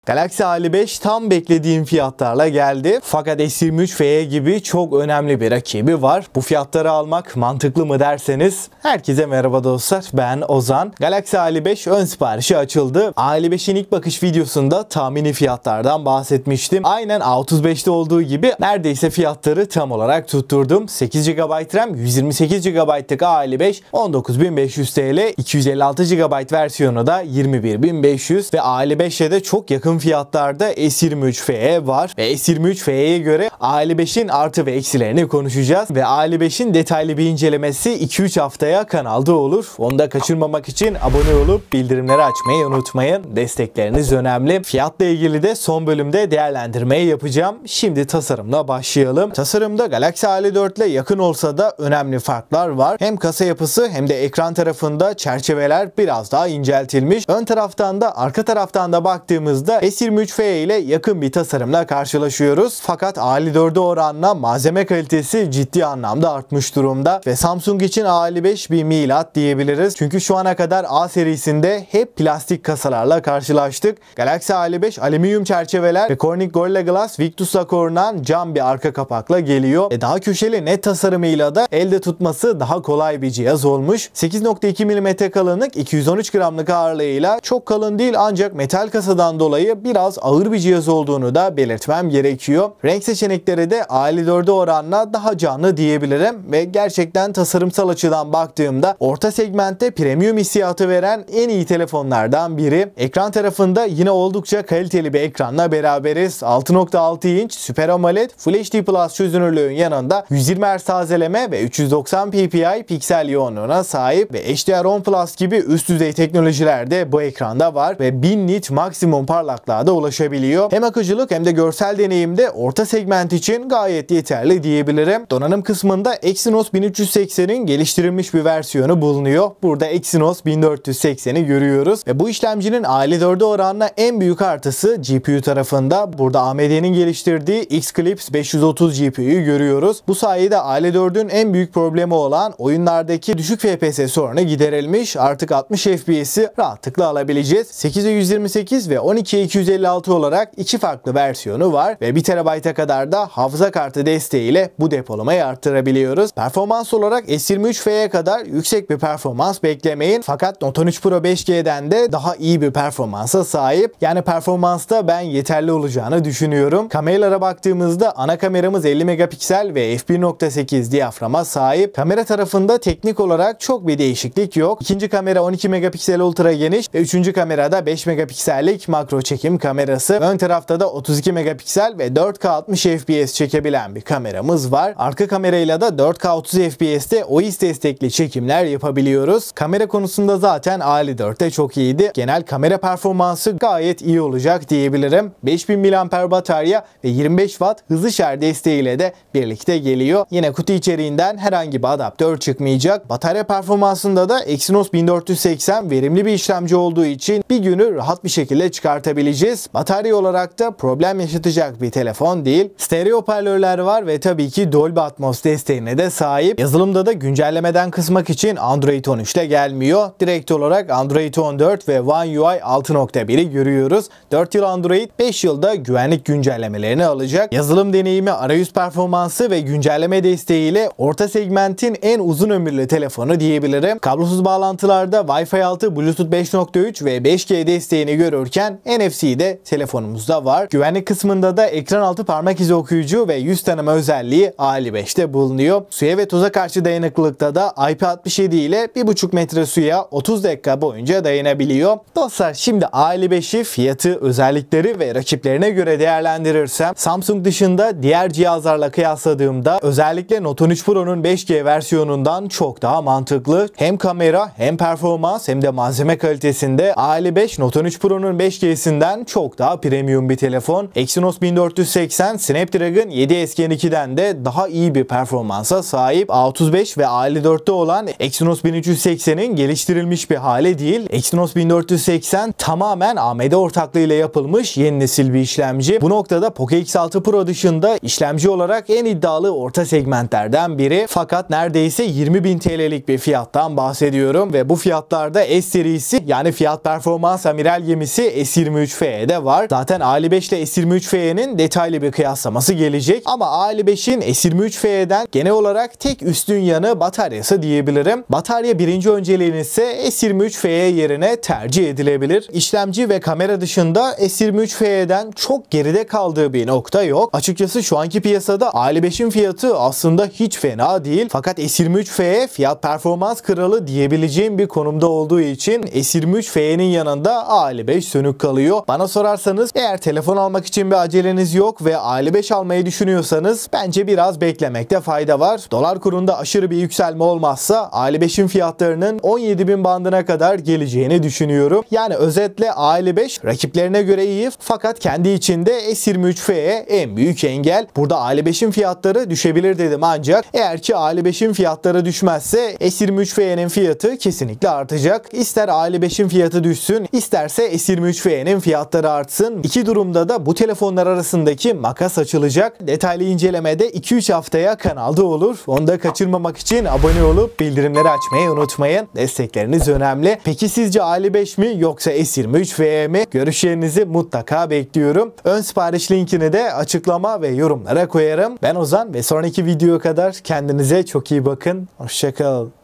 Galaxy A55 tam beklediğim fiyatlarla geldi. Fakat S23 FE gibi çok önemli bir rakibi var. Bu fiyatları almak mantıklı mı derseniz, herkese merhaba dostlar, ben Ozan. Galaxy A55 ön siparişi açıldı. A55'in ilk bakış videosunda tahmini fiyatlardan bahsetmiştim. Aynen A35'te olduğu gibi neredeyse fiyatları tam olarak tutturdum. 8 GB RAM, 128 GB'lık A55 19.500 TL, 256 GB versiyonu da 21.500 ve A55'e de çok yakın fiyatlarda S23 FE var ve S23 FE'ye göre A55'in artı ve eksilerini konuşacağız ve A55'in detaylı bir incelemesi 2-3 haftaya kanalda olur. Onu da kaçırmamak için abone olup bildirimleri açmayı unutmayın. Destekleriniz önemli. Fiyatla ilgili de son bölümde değerlendirmeyi yapacağım. Şimdi tasarımla başlayalım. Tasarımda Galaxy A54 ile yakın olsa da önemli farklar var. Hem kasa yapısı hem de ekran tarafında çerçeveler biraz daha inceltilmiş. Ön taraftan da arka taraftan da baktığımızda S23 FE ile yakın bir tasarımla karşılaşıyoruz. Fakat A54'e oranla malzeme kalitesi ciddi anlamda artmış durumda ve Samsung için A55 bir milat diyebiliriz. Çünkü şu ana kadar A serisinde hep plastik kasalarla karşılaştık. Galaxy A55 alüminyum çerçeveler ve Corning Gorilla Glass Victus'la korunan cam bir arka kapakla geliyor. Daha köşeli net tasarımıyla da elde tutması daha kolay bir cihaz olmuş. 8.2 mm kalınlık, 213 gramlık ağırlığıyla çok kalın değil ancak metal kasadan dolayı biraz ağır bir cihaz olduğunu da belirtmem gerekiyor. Renk seçenekleri de A54'e oranla daha canlı diyebilirim ve gerçekten tasarımsal açıdan baktığımda orta segmentte premium hissiyatı veren en iyi telefonlardan biri. Ekran tarafında yine oldukça kaliteli bir ekranla beraberiz. 6.6 inç Super AMOLED Full HD Plus çözünürlüğün yanında 120 Hz tazeleme ve 390 ppi piksel yoğunluğuna sahip ve HDR10 Plus gibi üst düzey teknolojiler de bu ekranda var ve 1000 nit maksimum parlaklığa da ulaşabiliyor. Hem akıcılık hem de görsel deneyimde orta segment için gayet yeterli diyebilirim. Donanım kısmında Exynos 1380'in geliştirilmiş bir versiyonu bulunuyor. Burada Exynos 1480'i görüyoruz ve bu işlemcinin A54'e oranla en büyük artısı GPU tarafında. Burada AMD'nin geliştirdiği X-Clips 530 GPU'yu görüyoruz. Bu sayede A54'ün en büyük problemi olan oyunlardaki düşük FPS sorunu giderilmiş. Artık 60 FPS'i rahatlıkla alabileceğiz. 8'e 128 ve 12'ye 256 olarak iki farklı versiyonu var ve 1 TB'a kadar da hafıza kartı desteğiyle bu depolamayı arttırabiliyoruz. Performans olarak S23 FE'ye kadar yüksek bir performans beklemeyin. Fakat Note 13 Pro 5G'den de daha iyi bir performansa sahip. Yani performansta ben yeterli olacağını düşünüyorum. Kameralara baktığımızda ana kameramız 50 megapiksel ve f1.8 diyaframa sahip. Kamera tarafında teknik olarak çok bir değişiklik yok. İkinci kamera 12 megapiksel ultra geniş ve üçüncü kamerada 5 megapiksellik makro çekim kamerası. Ön tarafta da 32 megapiksel ve 4K 60 FPS çekebilen bir kameramız var. Arka kamerayla da 4K 30 FPS'te OIS destekli çekimler yapabiliyoruz. Kamera konusunda zaten A54'te çok iyiydi. Genel kamera performansı gayet iyi olacak diyebilirim. 5000 mAh batarya ve 25 Watt hızlı şarj desteğiyle de birlikte geliyor. Yine kutu içeriğinden herhangi bir adaptör çıkmayacak. Batarya performansında da Exynos 1480 verimli bir işlemci olduğu için bir günü rahat bir şekilde çıkartabileceğiz. Batarya olarak da problem yaşatacak bir telefon değil. Stereo hoparlörler var ve tabii ki Dolby Atmos desteğine de sahip. Yazılımda da güncellemeden kısmak için Android 13 ile gelmiyor. Direkt olarak Android 14 ve One UI 6.1'i görüyoruz. 4 yıl Android, 5 yılda güvenlik güncellemelerini alacak. Yazılım deneyimi, arayüz performansı ve güncelleme desteğiyle orta segmentin en uzun ömürlü telefonu diyebilirim. Kablosuz bağlantılarda Wi-Fi 6, Bluetooth 5.3 ve 5G desteğini görürken NFC de telefonumuzda var. Güvenlik kısmında da ekran altı parmak izi okuyucu ve yüz tanıma özelliği A55'te bulunuyor. Suya ve toza karşı dayanıklılıkta da IP67 ile 1,5 metre suya 30 dakika boyunca dayanabiliyor. Dostlar, şimdi A55'i fiyatı, özellikleri ve rakiplerine göre değerlendirirsem Samsung dışında diğer cihazlarla kıyasladığımda özellikle Note 13 Pro'nun 5G versiyonundan çok daha mantıklı. Hem kamera hem performans hem de malzeme kalitesinde A55 Note 13 Pro'nun 5G'sinden çok daha premium bir telefon. Exynos 1480 Snapdragon 7S Gen 2'den de daha iyi bir performansa sahip. A35 ve A54'te olan Exynos 1380'in geliştirilmiş bir hali değil. Exynos 1480 tamamen AMD ortaklığıyla yapılmış yeni nesil bir işlemci. Bu noktada Poco X6 Pro dışında işlemci olarak en iddialı orta segmentlerden biri. Fakat neredeyse 20.000 TL'lik bir fiyattan bahsediyorum ve bu fiyatlarda S serisi yani fiyat performans amiral gemisi S23 S23F'de var. Zaten A55 ile S23F'nin detaylı bir kıyaslaması gelecek. Ama A55'in S23F'den genel olarak tek üstün yanı bataryası diyebilirim. Batarya birinci önceliğin ise S23F yerine tercih edilebilir. İşlemci ve kamera dışında S23F'den çok geride kaldığı bir nokta yok. Açıkçası şu anki piyasada A55'in fiyatı aslında hiç fena değil. Fakat S23F fiyat performans kralı diyebileceğim bir konumda olduğu için S23F'nin yanında A55 sönük kalıyor. Bana sorarsanız eğer telefon almak için bir aceleniz yok ve A55 almayı düşünüyorsanız bence biraz beklemekte fayda var. Dolar kurunda aşırı bir yükselme olmazsa A55'in fiyatlarının 17.000 bandına kadar geleceğini düşünüyorum. Yani özetle A55 rakiplerine göre iyi fakat kendi içinde S23F'ye en büyük engel. Burada A55'in fiyatları düşebilir dedim ancak eğer ki A55'in fiyatları düşmezse S23F'nin fiyatı kesinlikle artacak. İster A55'in fiyatı düşsün, isterse S23F'nin fiyatları artsın. İki durumda da bu telefonlar arasındaki makas açılacak. Detaylı incelemede 2-3 haftaya kanalda olur. Onu da kaçırmamak için abone olup bildirimleri açmayı unutmayın. Destekleriniz önemli. Peki sizce A55 mi yoksa S23F mi? Görüşlerinizi mutlaka bekliyorum. Ön sipariş linkini de açıklama ve yorumlara koyarım. Ben Ozan ve sonraki videoya kadar kendinize çok iyi bakın. Hoşça kalın.